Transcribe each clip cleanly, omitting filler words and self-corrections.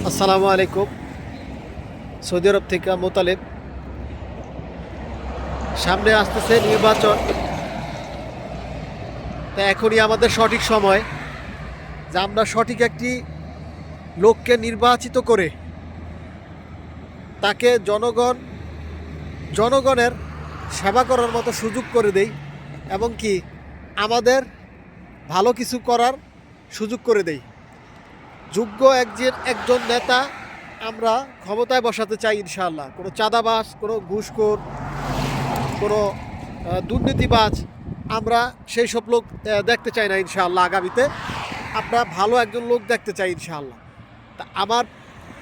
আসসালামু আলাইকুম। সৌদি আরব থেকে মোতালেব। সামনে আসতেছে নির্বাচন, তা এখনই আমাদের সঠিক সময় যে আমরা সঠিক একটি লোককে নির্বাচিত করে তাকে জনগণের সেবা করার মতো সুযোগ করে দেই এবং কি আমাদের ভালো কিছু করার সুযোগ করে দেই। যোগ্য একজন নেতা আমরা ক্ষমতায় বসাতে চাই ইনশাআল্লাহ। কোনো চাঁদাবাজ, কোনো ঘুষখোর, কোনো দুর্নীতিবাজ আমরা সেই সব লোক দেখতে চাই না ইনশাআল্লাহ। আগামীতে আমরা ভালো একজন লোক দেখতে চাই ইনশাআল্লাহ। তা আমার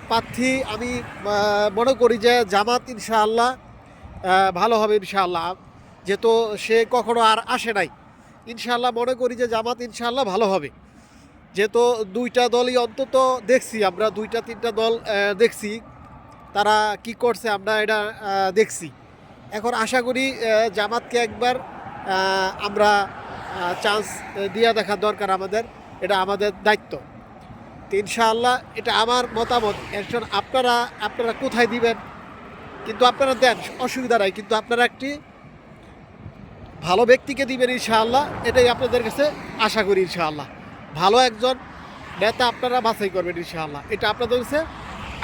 প্রার্থী আমি মনে করি যে জামাত ইনশাআল্লাহ ভালো হবে ইনশাআল্লাহ। যেহেতু সে কখনো আর আসে নাই, ইনশাআল্লাহ মনে করি যে জামাত ইনশাআল্লাহ ভালো হবে। যেহেতু দুইটা দলই অন্তত দেখছি, আমরা দুইটা তিনটা দল দেখছি তারা কি করছে, আমরা এটা দেখছি। এখন আশা করি জামাতকে একবার আমরা চান্স দিয়ে দেখার দরকার আমাদের, এটা আমাদের দায়িত্ব। তো ইনশাআল্লাহ এটা আমার মতামত। এখন আপনারা কোথায় দিবেন কিন্তু আপনারা দেন, অসুবিধা নাই, কিন্তু আপনারা একটি ভালো ব্যক্তিকে দিবেন ইনশাআল্লাহ। এটাই আপনাদের কাছে আশা করি ইনশাআল্লাহ। ভালো একজন নেতা আপনারা বাছাই করবেন ইনশাআল্লাহ, এটা আপনাদের কাছে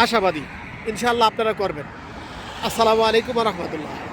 আশাবাদী। ইনশাআল্লাহ আপনারা করবেন। আসসালামু আলাইকুম ওয়া রাহমাতুল্লাহ।